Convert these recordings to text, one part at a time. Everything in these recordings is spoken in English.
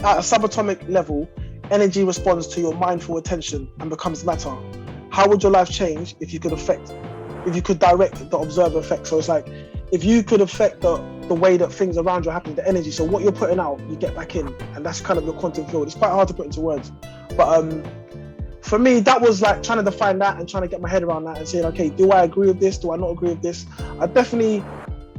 at a subatomic level, energy responds to your mindful attention and becomes matter. How would your life change if you could direct the observer effect? So it's like, if you could affect the way that things around you are happening, the energy. So what you're putting out, you get back in, and that's kind of your quantum field. It's quite hard to put into words, but for me, that was like trying to define that and trying to get my head around that and saying, okay, do I agree with this? Do I not agree with this? I definitely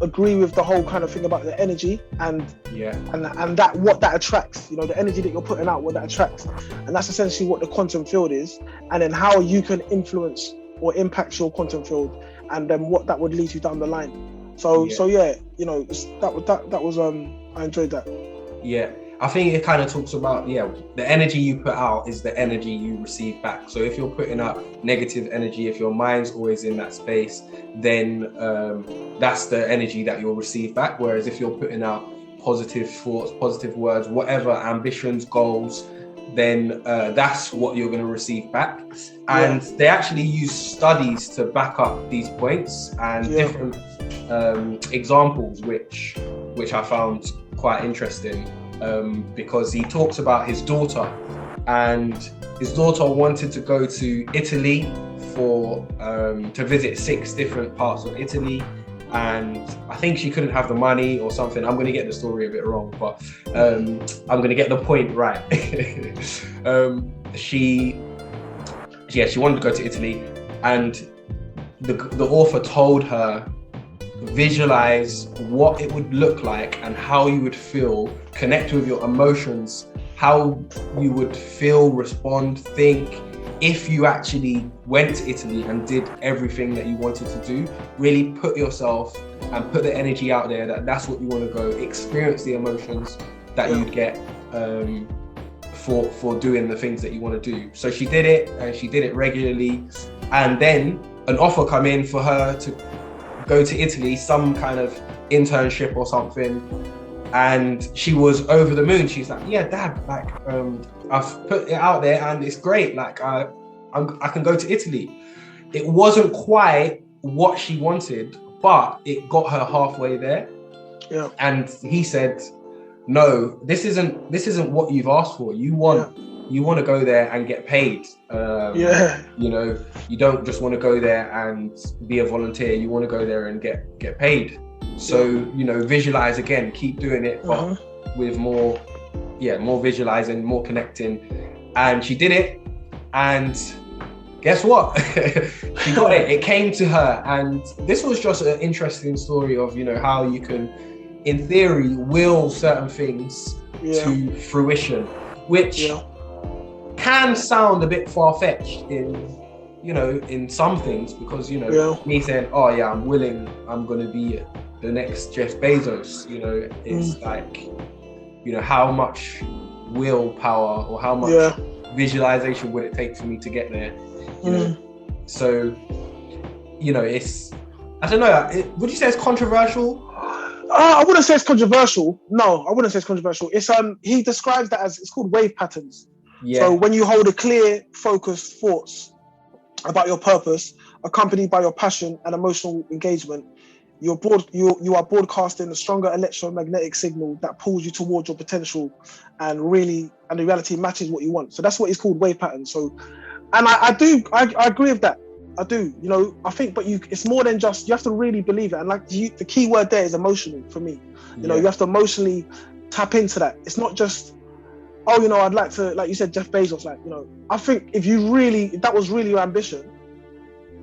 agree with the whole kind of thing about the energy and that what that attracts, you know, the energy that you're putting out, what that attracts, and that's essentially what the quantum field is, and then how you can influence or impact your quantum field, and then what that would lead you down the line. So yeah, you know, that was I enjoyed that. Yeah. I think it kind of talks about, the energy you put out is the energy you receive back. So if you're putting out negative energy, if your mind's always in that space, then that's the energy that you'll receive back. Whereas if you're putting out positive thoughts, positive words, whatever, ambitions, goals, then that's what you're going to receive back. And they actually use studies to back up these points and different examples, which I found quite interesting. Because he talks about his daughter, and his daughter wanted to go to Italy for to visit 6 different parts of Italy, and I think she couldn't have the money or something. I'm going to get the story a bit wrong, but I'm going to get the point right. She wanted to go to Italy, and the author told her, visualize what it would look like and how you would feel, connect with your emotions, how you would feel, respond, think if you actually went to Italy and did everything that you wanted to do. Really put yourself and put the energy out there that's what you want to go experience, the emotions that you'd get for doing the things that you want to do. So she did it, and she did it regularly, and then an offer come in for her to go to Italy, some kind of internship or something, and she was over the moon. She's like, yeah, Dad, like I've put it out there and it's great, like I can go to Italy. It wasn't quite what she wanted, but it got her halfway there. And he said, no, this isn't what you've asked for. You want to go there and get paid. You know, you don't just want to go there and be a volunteer. You want to go there and get paid. So, you know, visualize again, keep doing it, but with more visualizing, more connecting. And she did it, and guess what? She got it. It came to her. And this was just an interesting story of, you know, how you can, in theory, will certain things to fruition, which can sound a bit far-fetched in some things, because, you know, me saying, oh yeah, I'm willing, I'm going to be the next Jeff Bezos, you know, it's like, you know, how much willpower or how much visualization would it take for me to get there, you know? So, you know, it's, I don't know, would you say it's controversial? I wouldn't say it's controversial. No, I wouldn't say it's controversial. It's he describes that as, it's called wave patterns. So when you hold a clear, focused thoughts about your purpose, accompanied by your passion and emotional engagement, you are broadcasting a stronger electromagnetic signal that pulls you towards your potential, and the reality matches what you want. So that's what it's called, wave patterns. So, and I agree with that. I do, you know, I think, but it's more than just, you have to really believe it. And like the key word there is emotional for me. You know, you have to emotionally tap into that. It's not just, oh, you know, I'd like to, like you said, Jeff Bezos, like, you know, I think if that was really your ambition,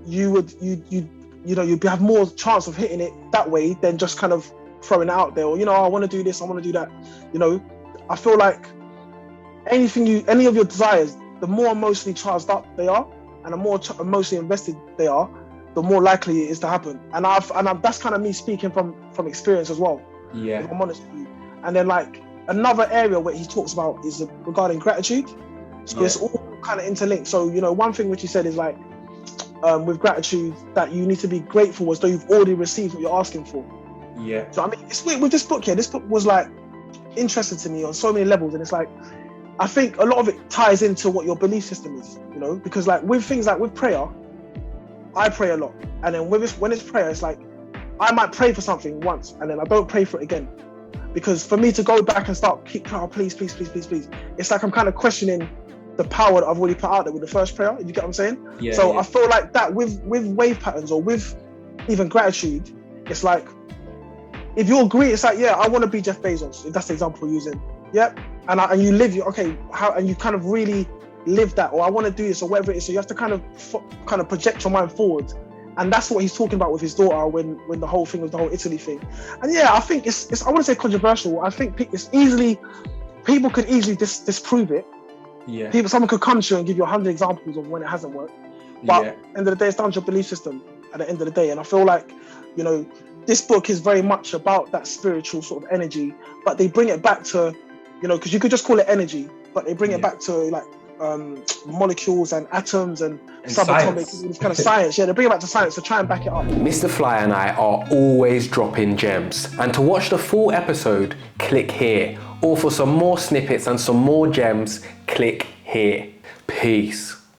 you'd have more chance of hitting it that way than just kind of throwing it out there, or, you know, I want to do this, I want to do that. You know, I feel like any of your desires, the more emotionally charged up they are, and the more emotionally invested they are, the more likely it is to happen. And that's kind of me speaking from experience as well. Yeah. If I'm honest with you. And then, like, another area where he talks about is regarding gratitude. So it's all kind of interlinked. So, you know, one thing which he said is like, with gratitude, that you need to be grateful as though you've already received what you're asking for. Yeah. So I mean, it's weird with this book here. This book was like interesting to me on so many levels, and it's like, I think a lot of it ties into what your belief system is, you know, because like with things like with prayer, I pray a lot, and then when it's prayer, it's like I might pray for something once and then I don't pray for it again. because for me to go back and start please, it's like I'm kind of questioning the power that I've already put out there with the first prayer, if you get what I'm saying. I feel like that with wave patterns, or with even gratitude, it's like, if you agree, it's like, I want to be Jeff Bezos, if that's the example we're using. And you live and you kind of really live that, or I want to do this, or whatever it is. So you have to kind of project your mind forward. And that's what he's talking about with his daughter when the whole thing was the whole Italy thing. And I think it's I wouldn't say controversial. I think people could easily disprove it. Someone could come to you and give you 100 examples of when it hasn't worked. But at the end of the day, it's down to your belief system at the end of the day. And I feel like, this book is very much about that spiritual sort of energy, but they bring it back to, because you could just call it energy, but they bring it back to like molecules and atoms and subatomic kind of science. They bring it back to science to try and back it up. Mr. Fly and I are always dropping gems, and to watch the full episode, click here, or for some more snippets and some more gems, click here. Peace.